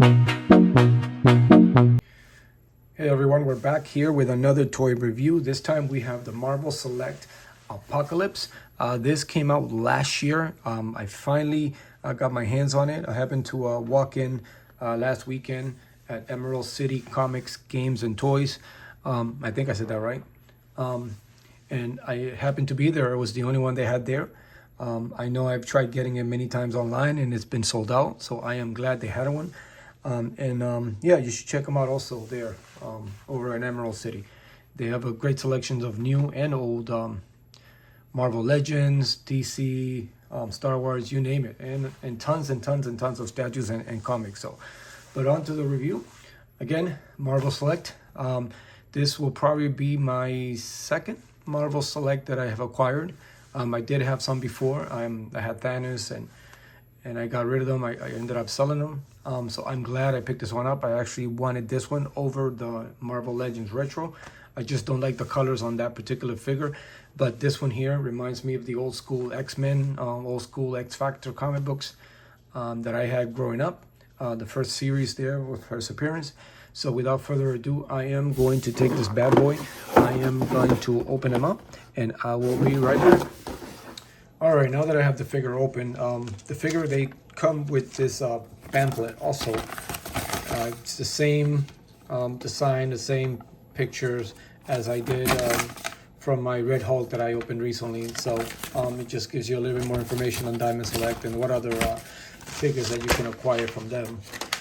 Hey everyone, we're back here with another toy review. This time we have the Marvel Select Apocalypse. This came out last year. I finally got my hands on it. I happened to walk in last weekend at Emerald City Comics, Games and Toys. I think I said that right. And I happened to be there. It was the only one they had there. I know I've tried getting it many times online and it's been sold out, so I am glad they had one. Yeah, you should check them out also there over in Emerald City. They have a great selection of new and old Marvel Legends, DC, Star Wars, you name it, and tons and tons and tons of statues and comics. So, but on to the review. Again, Marvel Select. This will probably be my second Marvel Select that I have acquired. I did have some before. I had Thanos and I got rid of them. I ended up selling them. So I'm glad I picked this one up. I actually wanted this one over the Marvel Legends Retro. I just don't like the colors on that particular figure. But this one here reminds me of the old school X-Men, old school X-Factor comic books that I had growing up. The first series there with first appearance. So without further ado, I am going to take this bad boy. I am going to open him up and I will be right back. All right, now that I have the figure open, the figure, they come with this pamphlet also. It's the same design, the same pictures as I did from my Red Hulk that I opened recently. So it just gives you a little bit more information on Diamond Select and what other figures that you can acquire from them.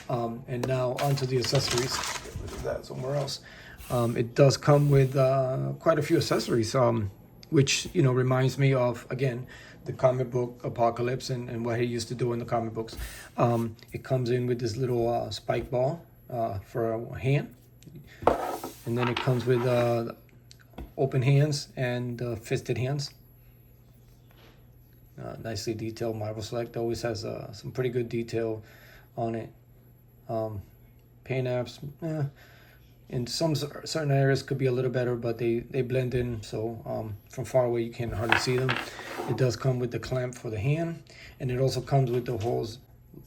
And now onto the accessories. Get rid of that somewhere else. It does come with quite a few accessories, which, you know, reminds me of, again, the comic book Apocalypse and what he used to do in the comic books. It comes in with this little spike ball for a hand. And then it comes with open hands and fisted hands. Nicely detailed. Marvel Select always has some pretty good detail on it. Paint apps, in some certain areas could be a little better, but they blend in, so from far away you can hardly see them. It does come with the clamp for the hand, and it also comes with the holes,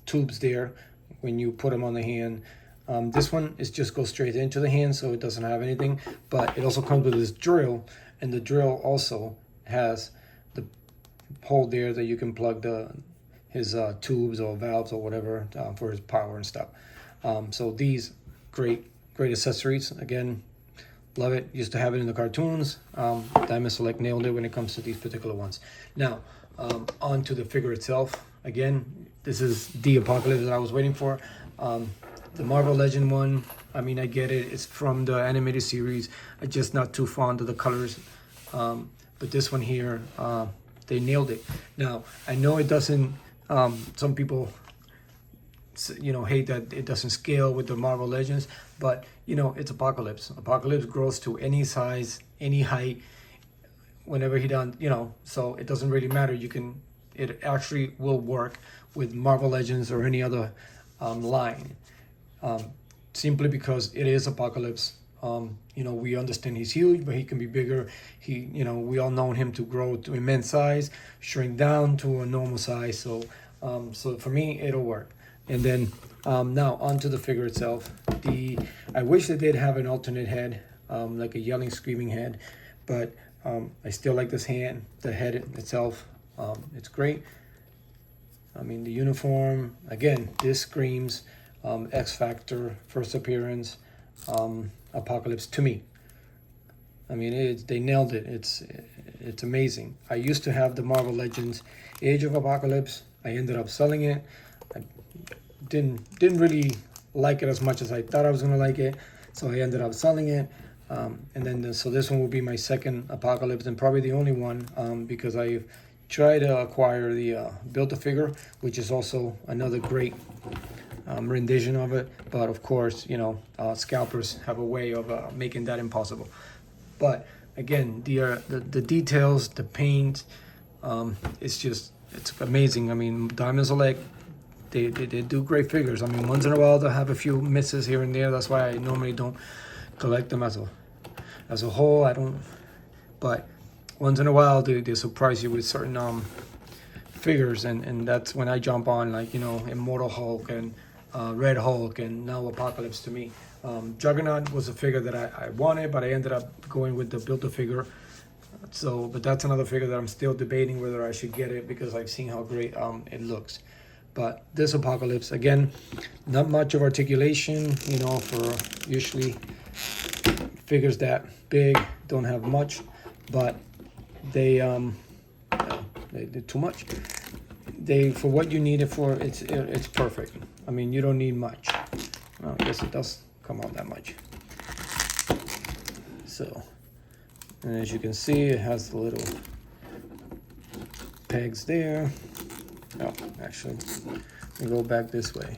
tubes there when you put them on the hand. This one is just goes straight into the hand, so it doesn't have anything, but it also comes with this drill, and the drill also has the hole there that you can plug his tubes or valves or whatever for his power and stuff. So these great accessories. Again, love it. Used to have it in the cartoons. Diamond Select nailed it when it comes to these particular ones. Now, on to the figure itself. Again, this is the Apocalypse that I was waiting for. The Marvel Legend one, I mean, I get it. It's from the animated series. I'm just not too fond of the colors. But this one here, they nailed it. Now, I know it doesn't, some people, you know, hate that it doesn't scale with the Marvel Legends, but you know, it's Apocalypse. Apocalypse grows to any size, any height, whenever he done, you know, so it doesn't really matter. It actually will work with Marvel Legends or any other line, simply because it is Apocalypse. You know, we understand he's huge, but he can be bigger. You know, we all know him to grow to immense size, shrink down to a normal size. So, so for me, it'll work. And then now onto the figure itself. I wish they did have an alternate head, like a yelling, screaming head, but I still like this hand, the head itself. It's great. I mean, the uniform, again, this screams X-Factor, first appearance, Apocalypse to me. I mean, they nailed it. It's amazing. I used to have the Marvel Legends Age of Apocalypse. I ended up selling it. I didn't really like it as much as I thought I was gonna like it, so I ended up selling it. And then so this one will be my second Apocalypse and probably the only one, because I tried to acquire the Build-A-Figure, which is also another great rendition of it, but of course, you know, scalpers have a way of making that impossible. But again, the details, the paint, it's amazing. I mean, Diamond Select, they do great figures. I mean, once in a while they'll have a few misses here and there. That's why I normally don't collect them as a whole. I don't, but once in a while they surprise you with certain figures, and that's when I jump on, like, you know, Immortal Hulk and Red Hulk, and now Apocalypse to me. Juggernaut was a figure that I wanted, but I ended up going with the Build-A-Figure. So, but that's another figure that I'm still debating whether I should get it, because I've seen how great it looks. But this Apocalypse, again, not much of articulation, you know, for usually figures that big, don't have much, but they did too much. For what you need it for, it's perfect. I mean, you don't need much. Well, I guess it does come out that much. So, and as you can see, it has the little pegs there. Oh, actually, let me go back this way.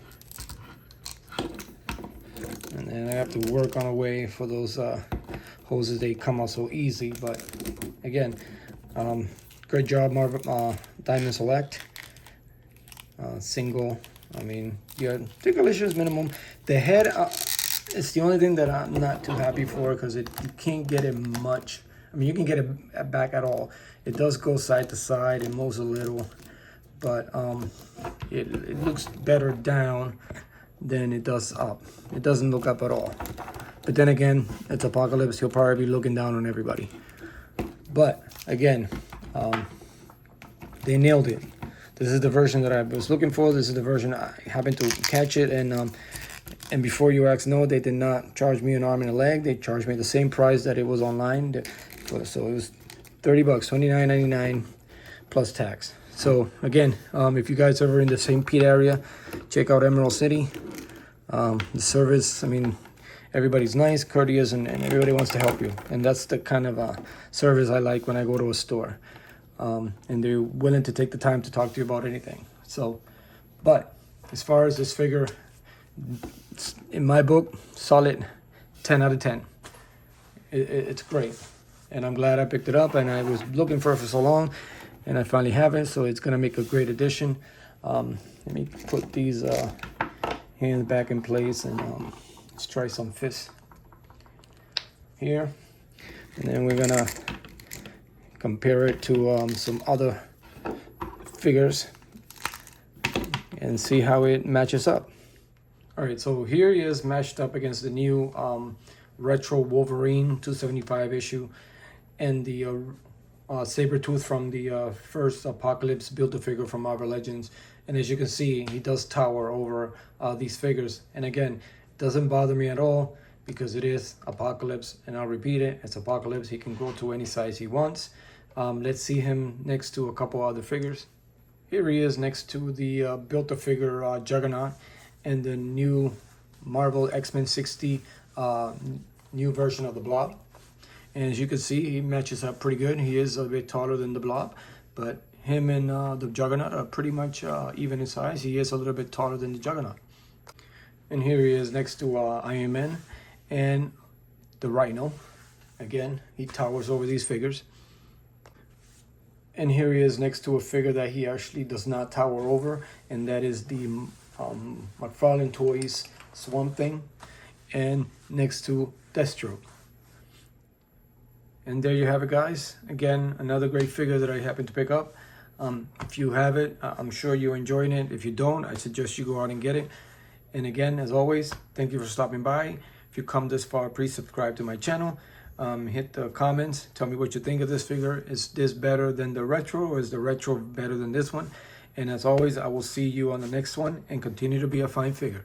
And then I have to work on a way for those hoses. They come out so easy, but again, great job, Marvel Diamond Select. Single. I mean, yeah, articulation minimum. The head is the only thing that I'm not too happy for, because you can't get it much. I mean, you can get it back at all. It does go side to side. It moves a little, but it looks better down than it does up. It doesn't look up at all. But then again, it's Apocalypse. He'll probably be looking down on everybody. But again, they nailed it. This is the version that I was looking for. This is the version I happened to catch it. And before you ask, no, they did not charge me an arm and a leg. They charged me the same price that it was online. So it was $30, $29.99 plus tax. So again, if you guys are ever in the St. Pete area, check out Emerald City. The service, I mean, everybody's nice, courteous, and everybody wants to help you. And that's the kind of service I like when I go to a store. And they're willing to take the time to talk to you about anything. So, but as far as this figure, in my book, solid 10 out of 10. It's great. And I'm glad I picked it up, and I was looking for it for so long, and I finally have it, so it's going to make a great addition. Let me put these hands back in place, and let's try some fists here. And then we're going to compare it to some other figures and see how it matches up. All right, so here he is matched up against the new Retro Wolverine 275 issue and the Sabretooth from the first Apocalypse Build-A-Figure from Marvel Legends. And as you can see, he does tower over these figures. And again, it doesn't bother me at all, because it is Apocalypse, and I'll repeat it, it's Apocalypse. He can grow to any size he wants. Let's see him next to a couple other figures. Here he is next to the Build-A-Figure Juggernaut and the new Marvel X-Men 60 new version of the Blob. And as you can see, he matches up pretty good. He is a bit taller than the Blob, but him and the Juggernaut are pretty much even in size. He is a little bit taller than the Juggernaut. And here he is next to Iron Man and the Rhino. Again, he towers over these figures. And here he is next to a figure that he actually does not tower over, and that is the McFarlane Toys Swamp Thing, and next to Deathstroke. And there you have it, guys. Again, another great figure that I happened to pick up. If you have it, I'm sure you're enjoying it. If you don't, I suggest you go out and get it. And again, as always, thank you for stopping by. If you come this far, please subscribe to my channel. Hit the comments. Tell me what you think of this figure. Is this better than the retro, or is the retro better than this one? And as always, I will see you on the next one, and continue to be a fine figure.